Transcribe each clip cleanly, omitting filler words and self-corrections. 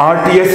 RTS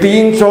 300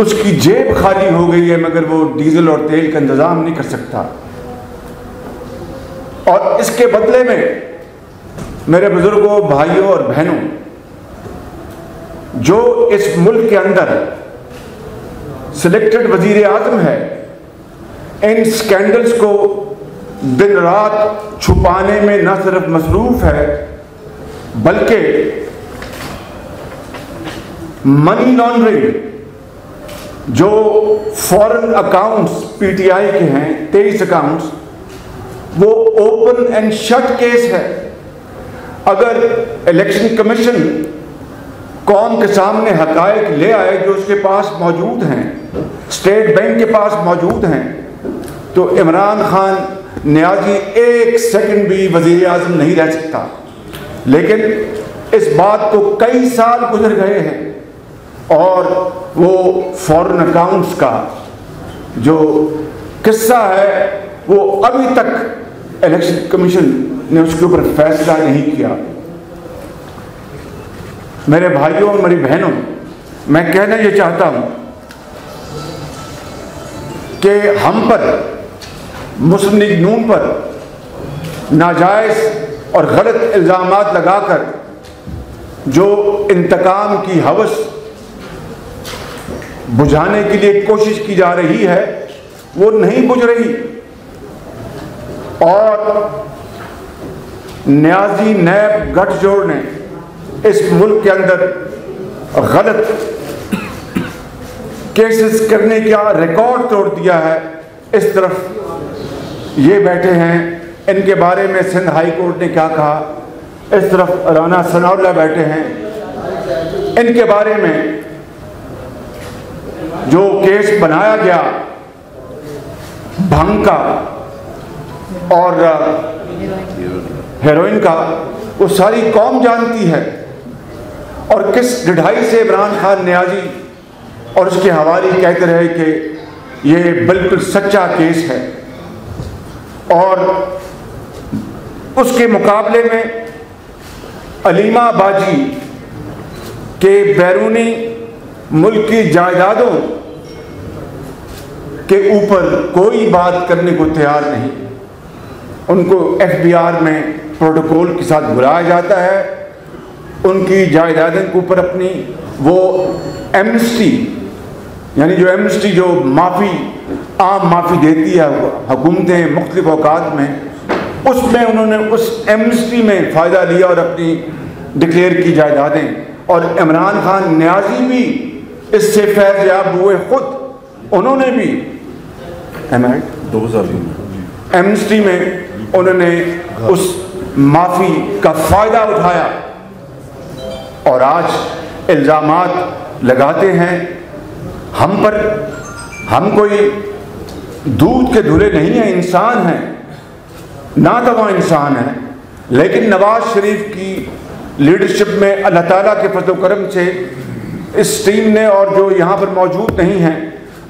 اس کی جیب خالی ہو گئی ہے مگر وہ ڈیزل اور تیل کا انتظام نہیں کر سکتا. اور اس کے بدلے میں میرے بزرگوں، بھائیوں اور بہنوں، جو اس ملک کے اندر سلیکٹڈ وزیر اعظم ہے ان سکینڈلز کو دن رات چھپانے میں نہ صرف مصروف ہے بلکہ منی لانڈرنگ، جو فورن اکاؤنٹس پی ٹی آئی کے ہیں 23 اکاؤنٹس، وہ اوپن اینڈ شٹ کیس ہے. اگر الیکشن کمیشن قوم کے سامنے حقائق لے آئے جو اس کے پاس موجود ہیں، اسٹیٹ بینک کے پاس موجود ہیں، تو عمران خان نیازی ایک سیکنڈ بھی وزیر اعظم نہیں رہ سکتا. لیکن اس بات کو کئی سال گزر گئے ہیں اور وہ فورن اکاؤنٹس کا جو قصہ ہے وہ ابھی تک الیکشن کمیشن نے اس کے اوپر فیصلہ نہیں کیا. میرے بھائیوں اور میری بہنوں، میں کہنا یہ چاہتا ہوں کہ ہم پر، مسلم لیگ نون پر ناجائز اور غلط الزامات لگا کر جو انتقام کی ہوس بجھانے کے لیے کوشش کی جا رہی ہے وہ نہیں بجھ رہی. اور نیازی نیب گٹھ جوڑ نے اس ملک کے اندر غلط کیسز کرنے کا ریکارڈ توڑ دیا ہے. اس طرف یہ بیٹھے ہیں، ان کے بارے میں سندھ ہائی کورٹ نے کیا کہا، اس طرف رانا ثناء اللہ بیٹھے ہیں، ان کے بارے میں جو کیس بنایا گیا بھنگ کا اور ہیروئن کا، وہ ساری قوم جانتی ہے. اور کس ڈھائی سے عمران خان نیازی اور اس کے حوالی کہتے رہے کہ یہ بالکل سچا کیس ہے. اور اس کے مقابلے میں علیمہ باجی کے بیرونی ملک کی جائیدادوں کے اوپر کوئی بات کرنے کو تیار نہیں. ان کو ایف بی آر میں پروٹوکول کے ساتھ بلایا جاتا ہے، ان کی جائیدادوں کے اوپر اپنی وہ ایمنسٹی، یعنی جو ایمنسٹی جو معافی، عام معافی دیتی ہے حکومتیں مختلف اوقات میں، اس میں انہوں نے اس ایمنسٹی میں فائدہ لیا اور اپنی ڈکلیئر کی جائیدادیں. اور عمران خان نیازی بھی اس سے فیض یاب ہوئے، خود انہوں نے بھی ایمنسٹی میں انہوں نے اس معافی کا فائدہ اٹھایا اور آج الزامات لگاتے ہیں ہم پر. ہم کوئی دودھ کے دھلے نہیں ہیں، انسان ہیں، نادوا انسان ہیں. لیکن نواز شریف کی لیڈرشپ میں اللہ تعالیٰ کے فضل و کرم سے اس ٹیم نے، اور جو یہاں پر موجود نہیں ہیں،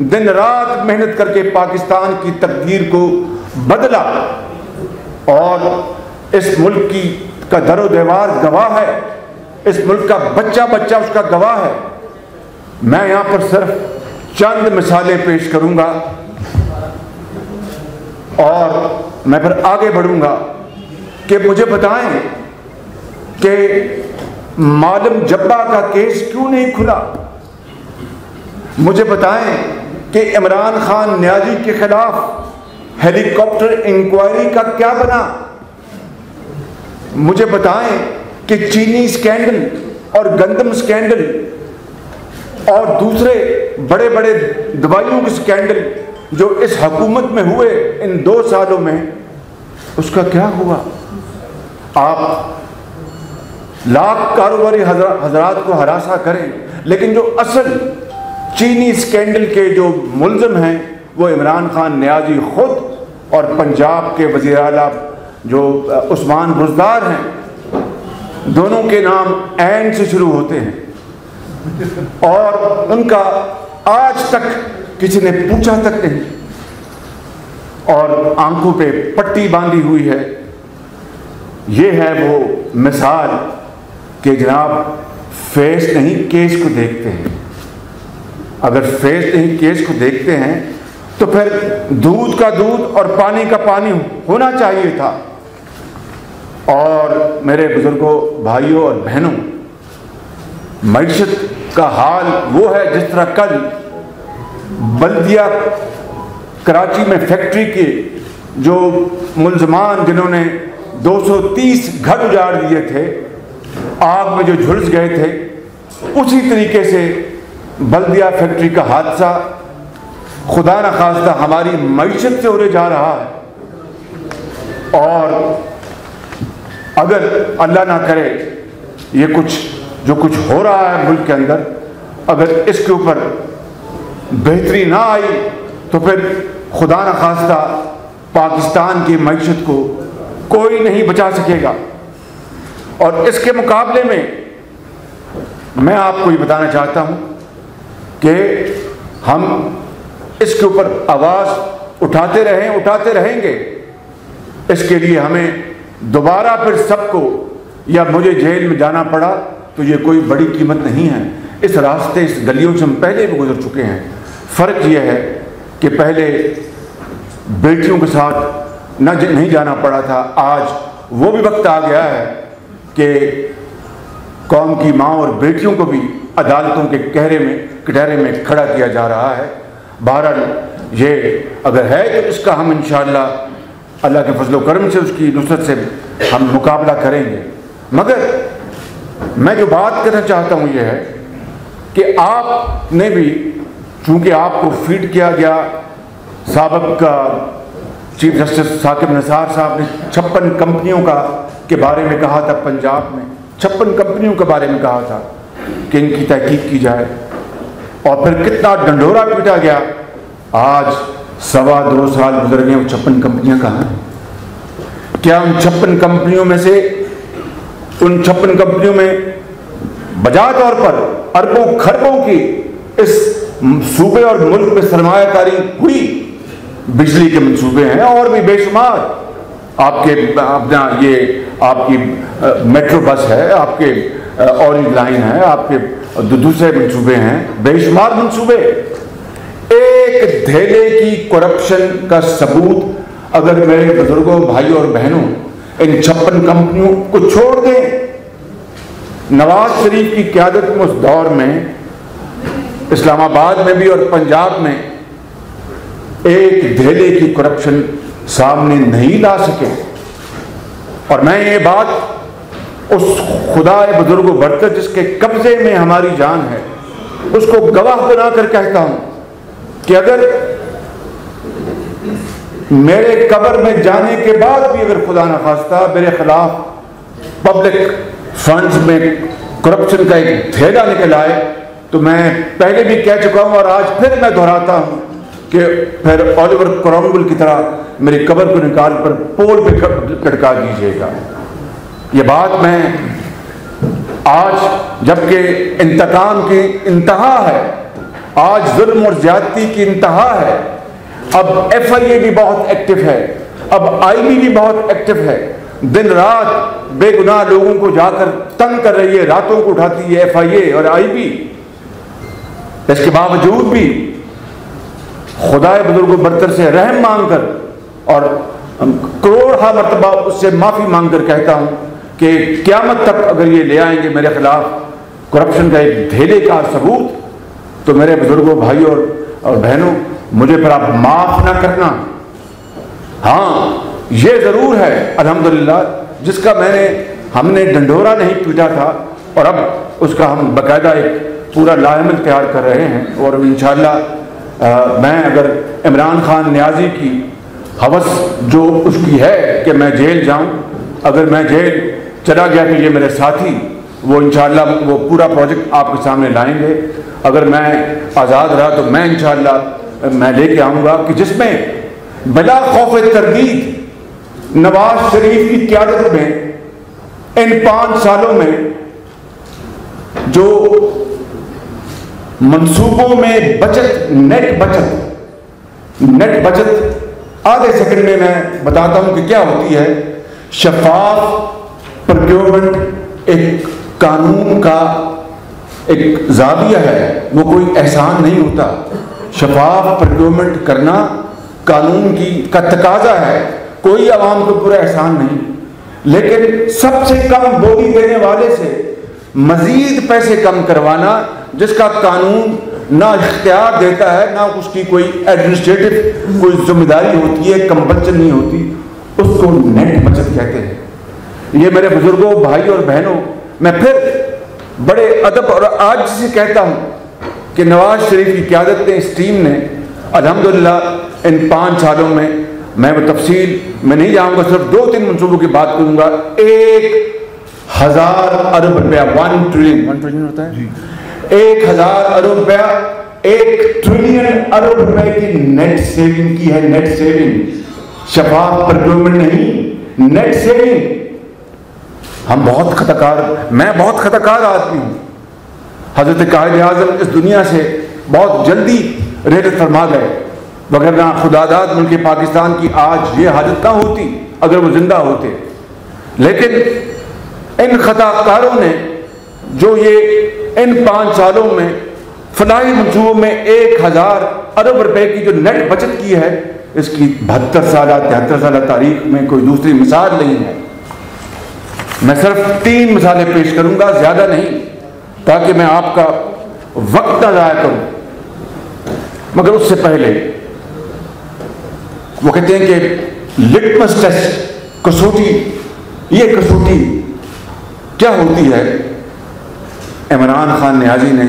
دن رات محنت کر کے پاکستان کی تقدیر کو بدلا. اور اس ملک کا در و دیوار گواہ ہے، اس ملک کا بچہ بچہ اس کا گواہ ہے. میں یہاں پر صرف چند مثالیں پیش کروں گا اور میں پھر آگے بڑھوں گا کہ مجھے بتائیں کہ معلم جبا کا کیس کیوں نہیں کھلا. مجھے بتائیں کہ عمران خان نیازی کے خلاف ہیلی کاپٹر انکوائری کا کیا بنا. مجھے بتائیں کہ چینی سکینڈل اور گندم سکینڈل اور دوسرے بڑے بڑے دوائیوں کے سکینڈل جو اس حکومت میں ہوئے ان 2 سالوں میں، اس کا کیا ہوا. آپ لاکھ کاروباری حضرات کو ہراساں کریں، لیکن جو اصل چینی سکینڈل کے جو ملزم ہیں وہ عمران خان نیازی خود اور پنجاب کے وزیر اعلیٰ جو عثمان بزدار ہیں، دونوں کے نام عین سے شروع ہوتے ہیں اور ان کا آج تک کسی نے پوچھا تک نہیں اور آنکھوں پہ پٹی باندھی ہوئی ہے. یہ ہے وہ مثال کہ جناب فیس نہیں کیس کو دیکھتے ہیں. اگر فیس نہیں کیس کو دیکھتے ہیں تو پھر دودھ کا دودھ اور پانی کا پانی ہونا چاہیے تھا۔ اور میرے بزرگوں، بھائیوں اور بہنوں، معیشت کا حال وہ ہے جس طرح کل بلدیہ کراچی میں فیکٹری کے جو ملزمان جنہوں نے 230 گھر اجاڑ دیے تھے، آگ میں جو جھلس گئے تھے، اسی طریقے سے بلدیہ فیکٹری کا حادثہ خدا نخواستہ ہماری معیشت سے ہونے جا رہا ہے۔ اور اگر اللہ نہ کرے یہ جو کچھ ہو رہا ہے ملک کے اندر، اگر اس کے اوپر بہتری نہ آئی تو پھر خدا نخواستہ پاکستان کی معیشت کو کوئی نہیں بچا سکے گا۔ اور اس کے مقابلے میں آپ کو یہ بتانا چاہتا ہوں کہ ہم اس کے اوپر آواز اٹھاتے رہیں گے۔ اس کے لیے ہمیں دوبارہ پھر سب کو یا مجھے جیل میں جانا پڑا تو یہ کوئی بڑی قیمت نہیں ہے۔ اس راستے، اس گلیوں سے ہم پہلے بھی گزر چکے ہیں۔ فرق یہ ہے کہ پہلے بیٹیوں کے ساتھ نہیں جانا پڑا تھا، آج وہ بھی وقت آ گیا ہے کہ قوم کی ماں اور بیٹیوں کو بھی عدالتوں کے کٹہرے میں کھڑا کیا جا رہا ہے۔ بہرحال یہ اگر ہے تو اس کا ہم انشاءاللہ اللہ کے فضل و کرم سے، اس کی نصرت سے ہم مقابلہ کریں گے۔ مگر میں جو بات کرنا چاہتا ہوں یہ ہے کہ آپ نے بھی، چونکہ آپ کو فیڈ کیا گیا، سابق چیف جسٹس ثاقب نثار صاحب نے 56 کمپنیوں کے بارے میں کہا تھا، پنجاب میں 56 کمپنیوں کے بارے میں کہا تھا کہ ان کی تحقیق کی جائے، اور پھر کتنا ڈنڈورا پیٹا گیا۔ آج 2.25 سال گزر گئے، وہ 56 کمپنیاں کہاں ہیں؟ کیا ان 56 کمپنیوں میں سے، ان 56 کمپنیوں میں بجا طور پر اربوں خربوں کی اس صوبے اور ملک میں سرمایہ کاری ہوئی؟ بجلی کے منصوبے ہیں اور بھی بے شمار، آپ کی میٹرو بس ہے، آپ کے اورنج لائن ہے، آپ کے دوسرے منصوبے ہیں، بے شمار منصوبے۔ ایک دھیلے کی کرپشن کا ثبوت اگر میرے بزرگوں، بھائیوں اور بہنوں ان 56 کمپنیوں کو چھوڑ دیں، نواز شریف کی قیادت میں اس دور میں اسلام آباد میں بھی اور پنجاب میں ایک دھیلے کی کرپشن سامنے نہیں لا سکے۔ اور میں یہ بات اس خدا بزرگ و برتر جس کے قبضے میں ہماری جان ہے، اس کو گواہ بنا کر کہتا ہوں کہ اگر میرے قبر میں جانے کے بعد بھی اگر خدا نخواستہ میرے خلاف پبلک فنڈز میں کرپشن کا ایک دھیلا نکل آئے تو میں پہلے بھی کہہ چکا ہوں اور آج پھر میں دہراتا ہوں کہ پھر اولیور کرامبل کی طرح میری قبر کو نکال پر پول پہ لٹکا دیجیے گا۔ یہ بات میں آج جبکہ انتقام کی انتہا ہے، آج ظلم اور زیادتی کی انتہا ہے، اب ایف آئی اے بھی بہت ایکٹیو ہے، اب آئی بی بھی بہت ایکٹیو ہے، دن رات بے گناہ لوگوں کو جا کر تنگ کر رہی ہے، راتوں کو اٹھاتی ہے ایف آئی اے اور آئی بی۔ اس کے باوجود بھی خدا بزرگ و برتر سے رحم مانگ کر اور کروڑہا مرتبہ اس سے معافی مانگ کر کہتا ہوں کہ قیامت تک اگر یہ لے آئیں گے میرے خلاف کرپشن کا ایک دھیلے کا ثبوت تو میرے بزرگوں، بھائیوں اور بہنوں، مجھے پر آپ معاف نہ کرنا۔ ہاں یہ ضرور ہے الحمدللہ جس کا ہم نے ڈنڈورا نہیں پیٹا تھا، اور اب اس کا ہم باقاعدہ ایک پورا لاعمل تیار کر رہے ہیں، اور انشاءاللہ میں اگر عمران خان نیازی کی ہوس جو اس کی ہے کہ میں جیل جاؤں، اگر میں جیل چلا گیا تو یہ میرے ساتھی وہ انشاءاللہ وہ پورا پروجیکٹ آپ کے سامنے لائیں گے۔ اگر میں آزاد رہا تو میں انشاءاللہ میں لے کے آؤں گا کہ جس میں بلا خوف تردید نواز شریف کی قیادت میں ان 5 سالوں میں جو منصوبوں میں بچت، نیٹ بچت آدھے سیکنڈ میں بتاتا ہوں کہ کیا ہوتی ہے۔ شفاف پروکیورمنٹ ایک قانون کا ایک زاویہ ہے، وہ کوئی احسان نہیں ہوتا. شفاف پروکیورمنٹ کرنا قانون کا تقاضا ہے، کوئی عوام کو پورا احسان نہیں. لیکن سب سے کم بولی دینے والے سے مزید پیسے کم کروانا، جس کا قانون نہ اختیار دیتا ہے، نہ اس کی کوئی ایڈمنسٹریٹو کوئی ذمہ داری ہوتی ہے، کمپلشن نہیں ہوتی، اس کو نیٹ بچت کہتے ہیں. یہ میرے بزرگوں، بھائی اور بہنوں، میں پھر بڑے ادب اور عاجزی سے کہتا ہوں کہ نواز شریف کی قیادت نے، اس ٹیم نے الحمدللہ ان 5 سالوں میں وہ تفصیل میں نہیں جاؤں گا، صرف 2-3 منصوبوں کی بات کروں گا. 1000 ارب روپیہ، 1 ٹریلین ہوتا ہے، 1000 ارب روپیہ، 1 ٹریلین ارب روپے کی نیٹ سیونگ کی ہے. نیٹ سیونگ، شفاف پروکیورمنٹ نہیں، نیٹ سیونگ. ہم بہت خطاکار، میں بہت خطاکار آدمی ہوں. حضرت قائد اعظم اس دنیا سے بہت جلدی رحلت فرما گئے، وگرنہ خدا داد ملک پاکستان کی آج یہ حالت نہ ہوتی اگر وہ زندہ ہوتے. لیکن ان خطاکاروں نے جو یہ ان 5 سالوں میں فلاحی منصوبوں میں 1000 ارب روپے کی جو نیٹ بچت کی ہے، اس کی 72 سالہ 73 سالہ تاریخ میں کوئی دوسری مثال نہیں ہے. میں صرف 3 مثالیں پیش کروں گا، زیادہ نہیں، تاکہ میں آپ کا وقت نہ ضائع کروں. مگر اس سے پہلے وہ کہتے ہیں کہ لٹمس ٹیسٹ، کسوٹی، یہ کسوٹی کیا ہوتی ہے؟ عمران خان نیازی نے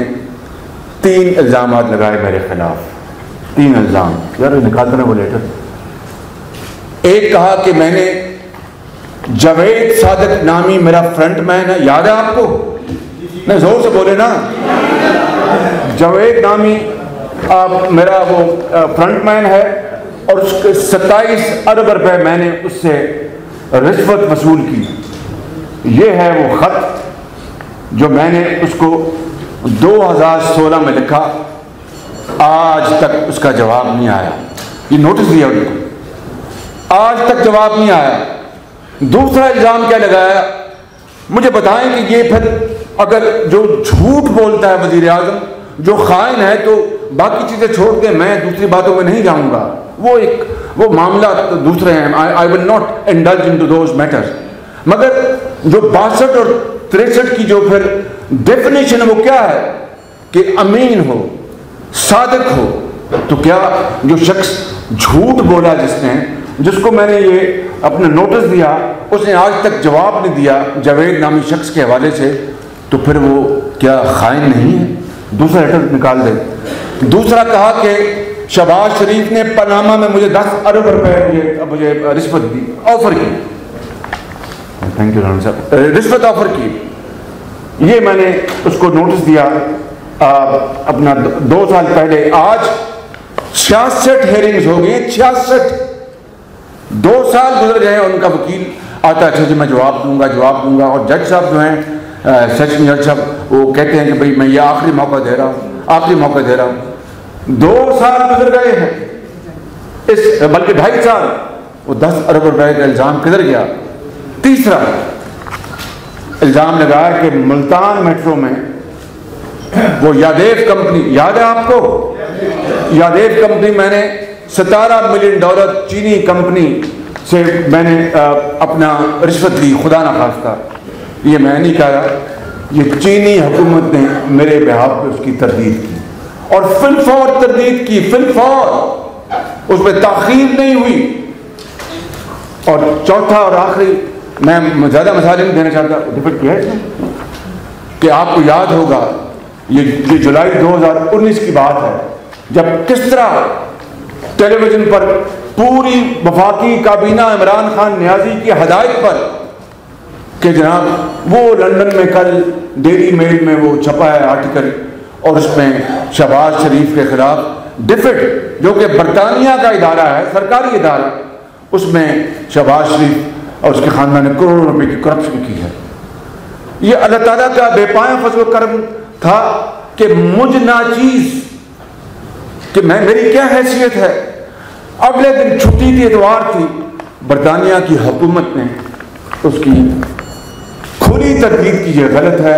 3 الزامات لگائے میرے خلاف. 3 الزام، یار نکالتے ہیں وہ لیٹر. ایک کہا کہ میں نے جاوید صادق نامی میرا فرنٹ مین ہے، یاد ہے آپ کو؟ نہیں زور سے بولے نا. جاوید نامی میرا وہ فرنٹ مین ہے، اور اس کے 27 ارب روپے میں نے اس سے رشوت وصول کی. یہ ہے وہ خط جو میں نے اس کو 2016 میں لکھا، آج تک اس کا جواب نہیں آیا. یہ نوٹس دیا ان کو، آج تک جواب نہیں آیا. دوسرا الزام کیا لگایا؟ مجھے بتائیں کہ یہ پھر اگر جو جھوٹ بولتا ہے وزیر اعظم، جو خائن ہے، تو باقی چیزیں چھوڑ کے میں دوسری باتوں میں نہیں جاؤں گا. وہ معاملہ دوسرے ہیں. I will not indulge into those matters. مگر جو 62 اور 63 کی جو پھر ڈیفینیشن ہے وہ کیا ہے کہ امین ہو، صادق ہو. تو کیا جو شخص جھوٹ بولا جس کو میں نے یہ اپنا نوٹس دیا، اس نے آج تک جواب نہیں دیا جاوید نامی شخص کے حوالے سے، تو پھر وہ کیا خائن نہیں ہے؟ دوسرا لیٹر نکال دے. دوسرا کہا کہ شہباز شریف نے پاناما میں مجھے 10 ارب روپے مجھے رشوت دی، آفر کی. تھینک یو رانا صاحب. رشوت آفر کی. یہ میں نے اس کو نوٹس دیا اپنا 2 سال پہلے. آج 66 ہیئرنگز ہو گئی. 66. 2 سال گزر گئے. ان کا وکیل آتا ہے، اچھا جی میں جواب دوں گا. اور جج صاحب جو ہیں، سیشن جج صاحب، وہ کہتے ہیں کہ بھئی میں یہ آخری موقع دے رہا ہوں. 2 سال گزر گئے ہیں، بلکہ 2.5 سال. وہ 10 ارب روپے کا الزام کدھر گیا؟ تیسرا الزام لگایا کہ ملتان میٹرو میں وہ یادیو کمپنی، یاد ہے آپ کو؟ یادیو کمپنی، میں نے $17 ملین چینی کمپنی سے میں نے اپنا رشوت لی، خدا نخواستہ. یہ میں نہیں کہا، یہ چینی حکومت نے میرے بہاف پہ اس کی تردید کی، اور فی الفور تردید کی، فی الفور، اس پہ تاخیر نہیں ہوئی. اور چوتھا اور آخری، میں زیادہ مثالیں نہیں دینا چاہتا، ڈیفٹ کیا ہے کہ آپ کو یاد ہوگا، یہ جولائی 2019 کی بات ہے، جب کس طرح ٹیلی ویژن پر پوری وفاقی کابینہ عمران خان نیازی کی ہدایت پر کہ جناب وہ لندن میں کل ڈیلی میل میں وہ چھپا ہے آرٹیکل، اور اس میں شہباز شریف کے خلاف ڈیفٹ، جو کہ برطانیہ کا ادارہ ہے، سرکاری ادارہ، اس میں شہباز شریف اور اس کے خاندان نے کروڑوں روپے کی کرپشن کی ہے. یہ اللہ تعالیٰ کا بے پایہ فضل و کرم تھا کہ مجھ ناچیز کہ میری کیا حیثیت ہے. اگلے دن چھٹی تھی، اتوار تھی، برطانیہ کی حکومت نے اس کی کھلی تردید کی، یہ غلط ہے،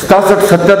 67-70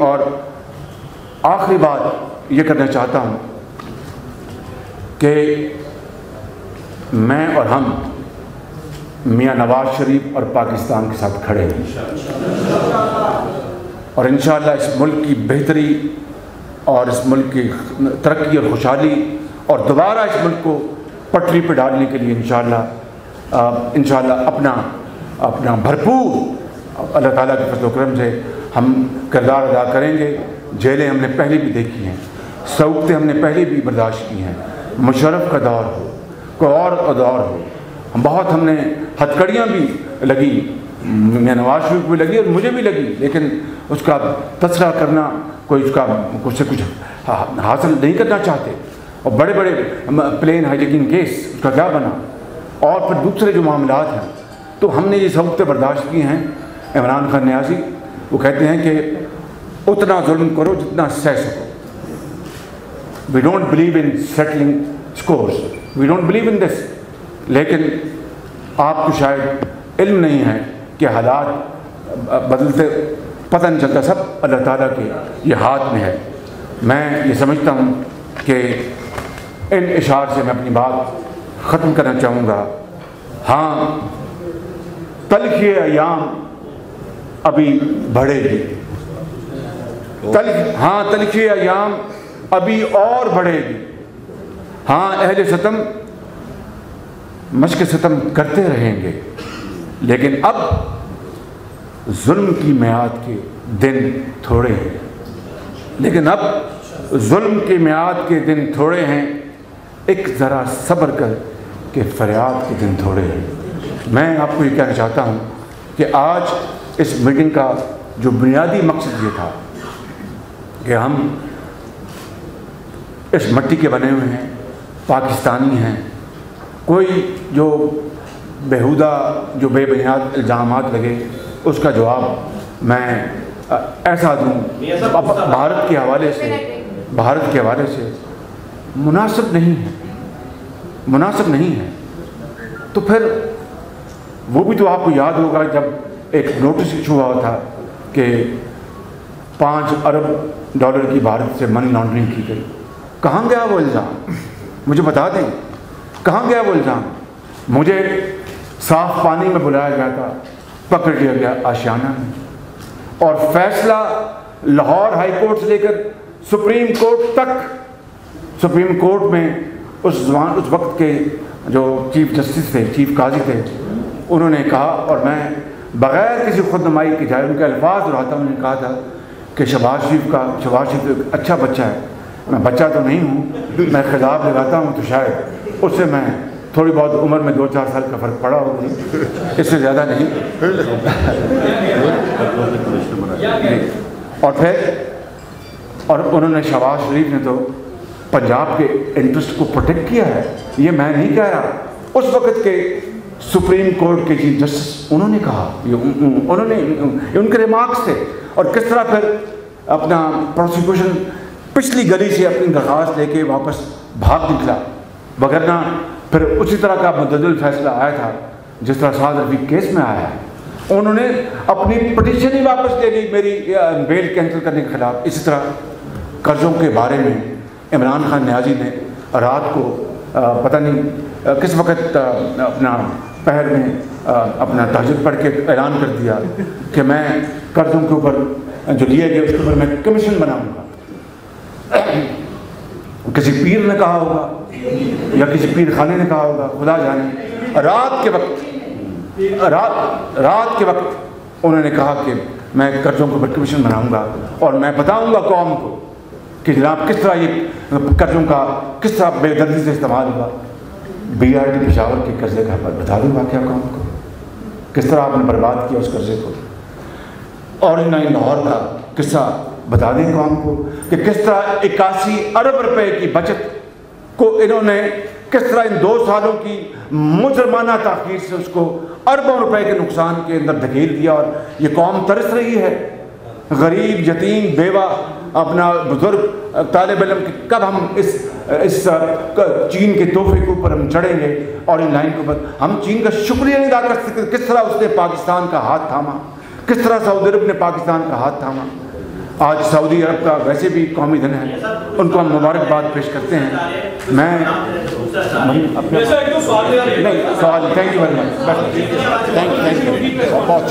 اور آخری بات یہ کرنا چاہتا ہوں کہ میں اور ہم میاں نواز شریف اور پاکستان کے ساتھ کھڑے ہیں اور انشاءاللہ اس ملک کی بہتری اور اس ملک کی ترقی اور خوشحالی اور دوبارہ اس ملک کو پٹری پہ ڈالنے کے لیے انشاءاللہ اپنا بھرپور اللہ تعالیٰ کے فضل و کرم سے ہم کردار ادا کریں گے. جیلیں ہم نے پہلے بھی دیکھی ہیں, سوختیں ہم نے پہلے بھی برداشت کی ہیں. مشرف کا دور ہو, کوئی اور دور ہو, ہم نے ہتھکڑیاں بھی لگی, میاں نواز شریف بھی لگی اور مجھے بھی لگی, لیکن اس کا تذکرہ کرنا کوئی اس کا کچھ سے کچھ حاصل نہیں کرنا چاہتے. اور بڑے بڑے پلین ہائی جیکنگ کیس اس کا کیا بنا, اور پھر دوسرے جو معاملات ہیں. تو ہم نے یہ سوختیں برداشت کی ہیں. عمران خان نیازی وہ کہتے ہیں کہ اتنا ظلم کرو جتنا سہ سکو. We don't believe in settling scores, we don't believe in this. لیکن آپ کو شاید علم نہیں ہے کہ حالات بدلتے پتہ نہیں چلتا, سب اللہ تعالیٰ کے یہ ہاتھ میں ہے. میں یہ سمجھتا ہوں کہ ان اشعار سے میں اپنی بات ختم کرنا چاہوں گا. ہاں تلخی ایام ابھی بڑھے گی, تلخی ایام ابھی اور بڑھے گی. ہاں اہل ستم مشق ستم کرتے رہیں گے, لیکن اب ظلم کی میعاد کے دن تھوڑے ہیں. ایک ذرا صبر کر کے فریاد کے دن تھوڑے ہیں. میں آپ کو یہ کہنا چاہتا ہوں کہ آج اس میٹنگ کا جو بنیادی مقصد یہ تھا کہ ہم اس مٹی کے بنے ہوئے ہیں, پاکستانی ہیں. کوئی جو بیہودہ جو بے بنیاد الزامات لگے اس کا جواب میں ایسا دوں بھارت کے حوالے سے مناسب نہیں ہے. تو پھر وہ بھی تو آپ کو یاد ہوگا جب ایک نوٹس ایشو ہوا تھا کہ 5 ارب ڈالر کی بھارت سے منی لانڈرنگ کی گئی. کہاں گیا وہ الزام؟ مجھے بتا دیں کہاں گیا وہ الزام؟ مجھے صاف پانی میں بلایا گیا تھا, پکڑ لیا گیا آشیانہ میں, اور فیصلہ لاہور ہائی کورٹ سے لے کر سپریم کورٹ تک, سپریم کورٹ میں اس وقت کے جو چیف جسٹس تھے, چیف قاضی تھے, انہوں نے کہا, اور میں بغیر کسی خود نمائی کے جائے ان کے الفاظ دہراتا ہوں, انہوں نے کہا تھا کہ شہباز شریف ایک اچھا بچہ ہے. میں بچہ تو نہیں ہوں, میں خطاب لگاتا ہوں تو شاید اس سے میں تھوڑی بہت عمر میں 2-4 سال کا فرق پڑا ہوگا, اس سے زیادہ نہیں. اور انہوں نے شہباز شریف نے تو پنجاب کے انٹرسٹ کو پروٹیکٹ کیا ہے. یہ میں نہیں کہہ رہا, اس وقت کے سپریم کورٹ کے چیف جسٹس انہوں نے کہا, انہوں نے ان کے ریمارکس تھے. اور کس طرح پھر اپنا پروسیکیوشن پچھلی گلی سے اپنی درخواست لے کے واپس بھاگ نکلا, وگرنہ پھر اسی طرح کا متعدل فیصلہ آیا تھا جس طرح سعد رفیق کیس میں آیا ہے. انہوں نے اپنی پٹیشن ہی واپس لے لی میری بیل کینسل کرنے کے خلاف. اسی طرح قرضوں کے بارے میں عمران خان نیازی نے رات کو پتہ نہیں کس وقت اپنا پہر میں اپنا تہجد پڑھ کے اعلان کر دیا کہ میں قرضوں کے اوپر جو لیے گئے اس کے اوپر میں کمیشن بناؤں گا. کسی پیر نے کہا ہوگا یا کسی پیر خانے نے کہا ہوگا, خدا جانے. رات کے وقت انہوں نے کہا کہ میں قرضوں کے اوپر کمیشن بناؤں گا اور میں بتاؤں گا قوم کو کہ جناب کس طرح یہ قرضوں کا کس طرح بے دردی سے استعمال ہوا. BRT پشاور کے قرضے کا بتا دوں واقعہ قوم کو, کس طرح آپ نے برباد کیا اس قرضے کو. اور لاہور کا قصہ بتا دیں قوم کو کہ کس طرح 81 ارب روپے کی بچت کو انہوں نے کس طرح ان 2 سالوں کی مجرمانہ تاخیر سے اس کو اربوں روپے کے نقصان کے اندر دھکیل دیا. اور یہ قوم ترس رہی ہے, غریب, یتیم, بیوہ, اپنا بزرگ, طالب علم, کب ہم اس چین کے تحفے کے اوپر ہم چڑھیں گے اور ان لائن کے اوپر ہم چین کا شکریہ نہیں ادا کر سکتے. کس طرح اس نے پاکستان کا ہاتھ تھاما, کس طرح سعودی عرب نے پاکستان کا ہاتھ تھاما. آج سعودی عرب کا ویسے بھی قومی دن ہے، ان کو ہم مبارکباد پیش کرتے ہیں۔ میں اپنے نہیں سوال، thank you very much, thank you بہت